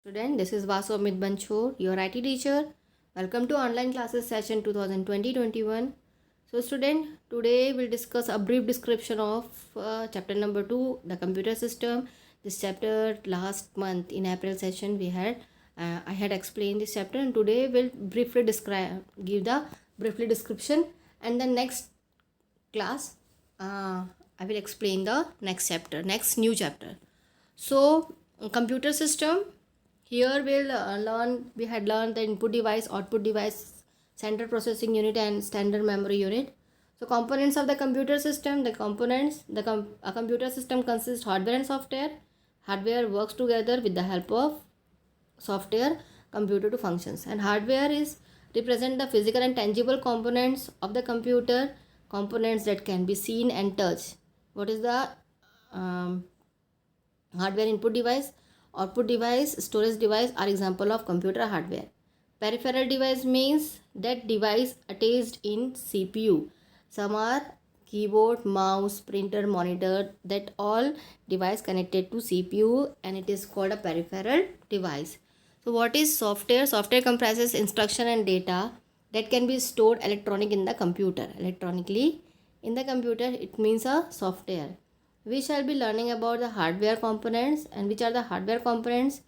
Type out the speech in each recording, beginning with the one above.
Student, this is Vasu Amit Banchor, your IT teacher. Welcome to online classes session 2020-21. So student, today we'll discuss a brief description of chapter number 2, the computer system. This chapter last month in April session I had explained this chapter, and today we'll briefly give the briefly description, and the next class I will explain the next new chapter. So computer system, here we had learned the input device, output device, central processing unit and standard memory unit. So components of the computer system, a computer system consists hardware and software. Hardware works together with the help of software computer to functions, and hardware is represent the physical and tangible components of the computer, components that can be seen and touched. What is the um, hardware? Input device, output device, storage device are example of computer hardware. Peripheral device means that device attached in CPU. Some are keyboard, mouse, printer, monitor, that all device connected to CPU, and it is called a peripheral device. So what is software? Software comprises instruction and data that can be stored electronically in the computer. It means a software. We shall be learning about the hardware components. And which are the hardware components?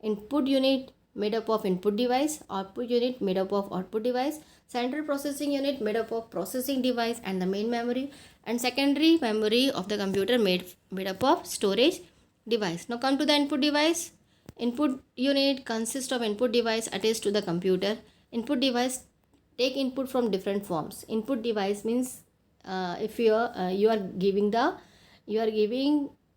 Input unit made up of input device, output unit made up of output device, central processing unit made up of processing device and the main memory, and secondary memory of the computer made up of storage device. Now come to the input device. Input unit consists of input device attached to the computer. Input device take input from different forms. Input device means if you are giving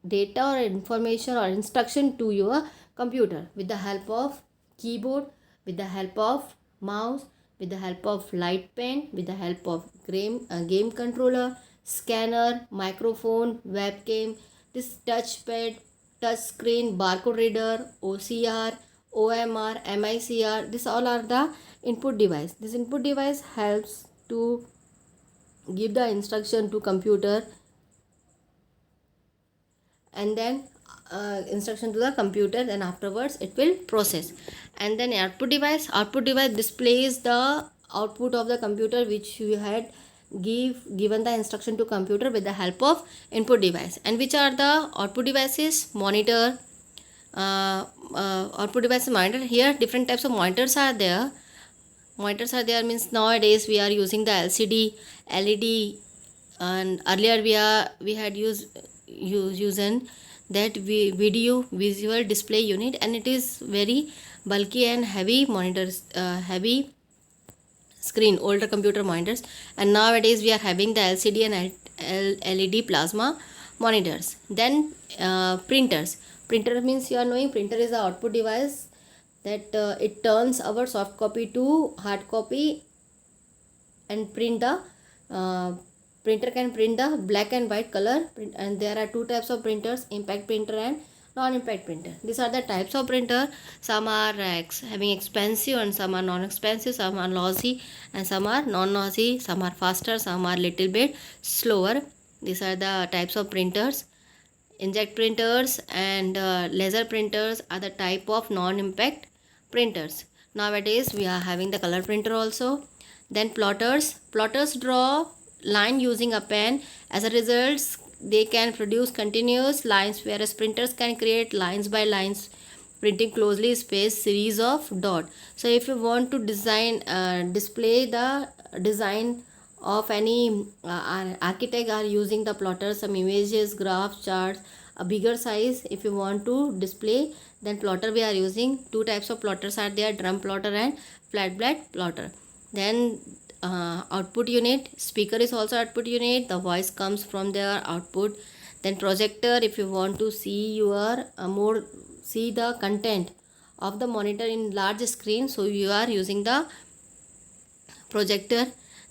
data or information or instruction to your computer with the help of keyboard, with the help of mouse, with the help of light pen, with the help of game controller, scanner, microphone, webcam, this touchpad, touch screen, barcode reader, OCR, OMR, MICR. This all are the input device. This input device helps to give the instruction to computer, and then instruction to the computer, then afterwards it will process. And then output device displays the output of the computer which you had given the instruction to computer with the help of input device. And which are the output devices? Monitor, output device monitor. Here different types of monitors are there. Means nowadays we are using the LCD, LED, and earlier we had using that video visual display unit, and it is very bulky and heavy monitors, heavy screen, older computer monitors. And nowadays we are having the LCD and LED plasma monitors. Then printers. Printer means you are knowing printer is the output device that it turns our soft copy to hard copy and print the printer can print the black and white color print. And there are two types of printers, impact printer and non-impact printer. These are the types of printer. Some are having expensive, and some are non-expensive, some are lossy and some are non-lossy, some are faster, some are little bit slower. These are the types of printers. Inkjet printers and laser printers are the type of non-impact printers. Nowadays we are having the color printer also. Then plotters draw line using a pen. As a result, they can produce continuous lines, whereas printers can create lines by lines, printing closely spaced series of dot. So if you want to display the design of any architect are using the plotter, some images, graphs, charts, a bigger size if you want to display, then plotter we are using. Two types of plotters are there, drum plotter and flat bed plotter. Then output unit, speaker is also output unit, the voice comes from their output. Then projector, if you want to see your see the content of the monitor in large screen, so you are using the projector.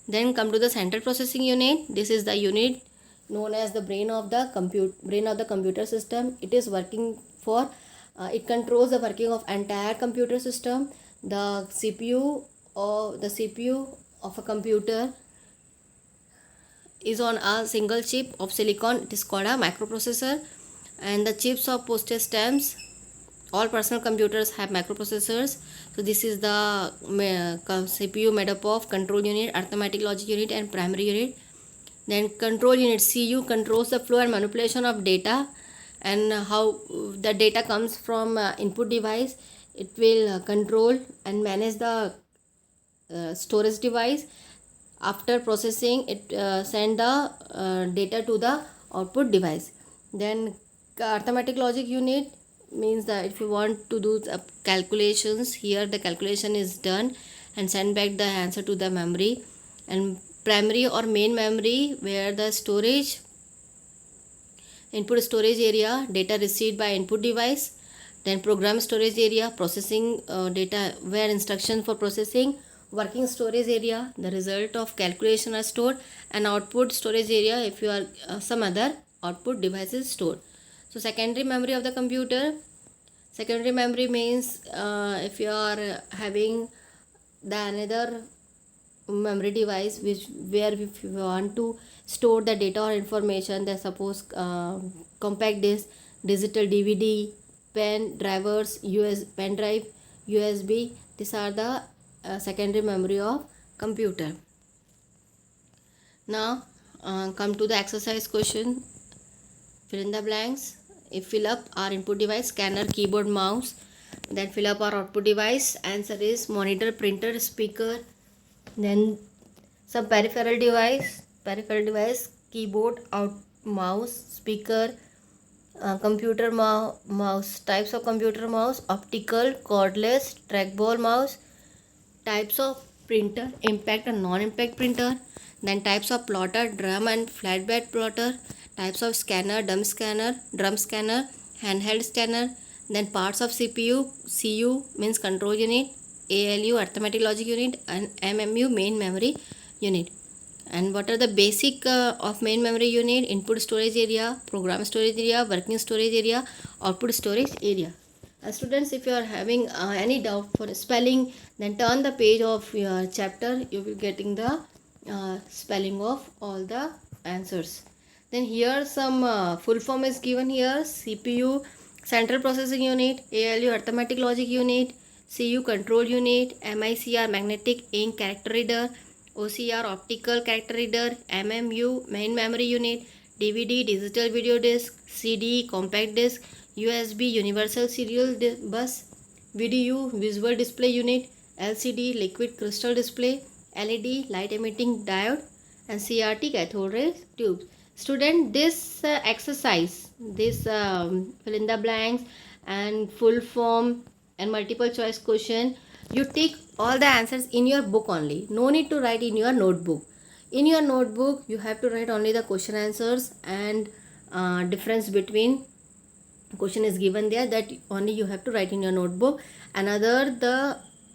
Then come to the central processing unit. This is the unit known as the brain of the computer system. It is working for it controls the working of entire computer system. The CPU of a computer is on a single chip of silicon. It is called a microprocessor. And the chips of postage stamps All personal computers have microprocessors. So this is the CPU made up of control unit, arithmetic logic unit, and primary unit. Then control unit CU controls the flow and manipulation of data, and how the data comes from input device. It will control and manage the storage device. After processing it, send the data to the output device. Then arithmetic logic unit means that if you want to do the calculations, here the calculation is done and send back the answer to the memory. And primary or main memory, where the storage, input storage area, data received by input device. Then program storage area, processing data, where instructions for processing. Working storage area, the result of calculation are stored. And output storage area, if you are some other output device is stored. So secondary memory of the computer. Secondary memory means if you are having the another memory device where if you want to store the data or information, then suppose compact disc, digital DVD, pen drivers, pen drive, USB. These are the secondary memory of computer. Now come to the exercise question. Fill in the blanks. If fill up our input device, scanner, keyboard, mouse. Then fill up our output device. Answer is monitor, printer, speaker. Then some peripheral device, keyboard, mouse, speaker, computer mouse. Types of computer mouse: optical, cordless, trackball mouse. Types of printer: impact and non-impact printer. Then types of plotter: drum and flatbed plotter. Types of scanner: drum scanner, handheld scanner. Then parts of CPU: CU means control unit, ALU arithmetic logic unit, and MMU main memory unit. And what are the basic of main memory unit? Input storage area, program storage area, working storage area, output storage area. Students, if you are having any doubt for spelling, then turn the page of your chapter. You will getting the spelling of all the answers. Then here some full form is given here: CPU central processing unit, ALU arithmetic logic unit, CU control unit, MICR magnetic ink character reader, OCR optical character reader, MMU main memory unit, DVD digital video disc, CD compact disc, USB universal serial bus, VDU visual display unit, LCD liquid crystal display, LED light emitting diode, and CRT cathode ray tubes. Student, this exercise, this fill in the blanks and full form and multiple choice question, you take all the answers in your book only. No need to write in your notebook. In your notebook, you have to write only the question answers and difference between question is given there, that only you have to write in your notebook. Another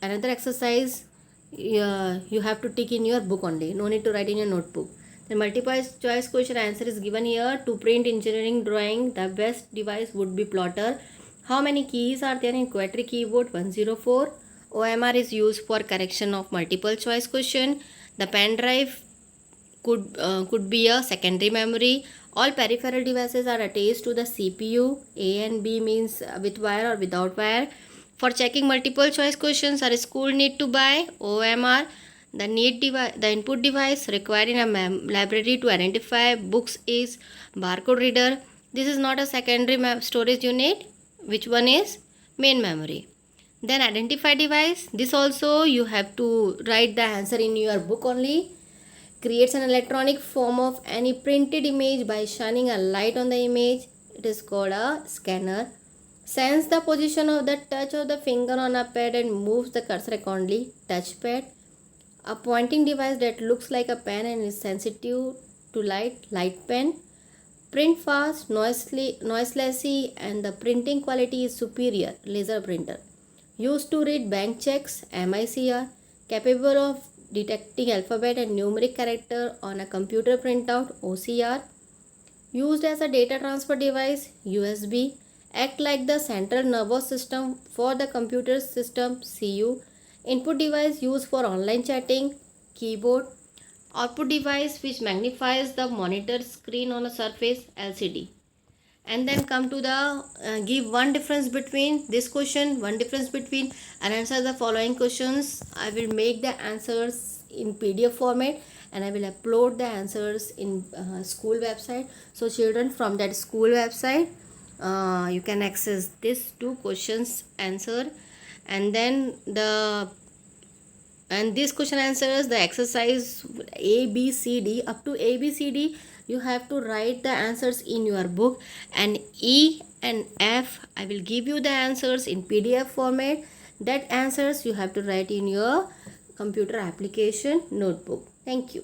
exercise you have to tick in your book only. No need to write in your notebook. The multiple choice question answer is given here. To print engineering drawing, the best device would be plotter. How many keys are there in quadric keyboard? 104. OMR is used for correction of multiple choice question. The pen drive could be a secondary memory. All peripheral devices are attached to the CPU. A and B means with wire or without wire. For checking multiple choice questions, our school need to buy OMR. The input device required in a library to identify books is barcode reader. This is not a secondary storage unit. Which one is? Main memory. Then identify device. This also you have to write the answer in your book only. Creates an electronic form of any printed image by shining a light on the image. It is called a scanner. Sense the position of the touch of the finger on a pad and moves the cursor accordingly. Touchpad. A pointing device that looks like a pen and is sensitive to light pen. Print fast, noiselessly, and the printing quality is superior, laser printer. Used to read bank checks, MICR. Capable of detecting alphabet and numeric character on a computer printout, OCR. Used as a data transfer device, USB. Act like the central nervous system for the computer system, CU. Input device used for online chatting, keyboard. Output device which magnifies the monitor screen on a surface, LCD. and then come to the give one difference between this question, one difference between, and answer the following questions. I will make the answers in PDF format, and I will upload the answers in school website. So children, from that school website you can access this two questions answer, and then the and this question answers the exercise A B C D up to A B C D. You have to write the answers in your book, and E and F I will give you the answers in PDF format. That answers you have to write in your computer application notebook. Thank you.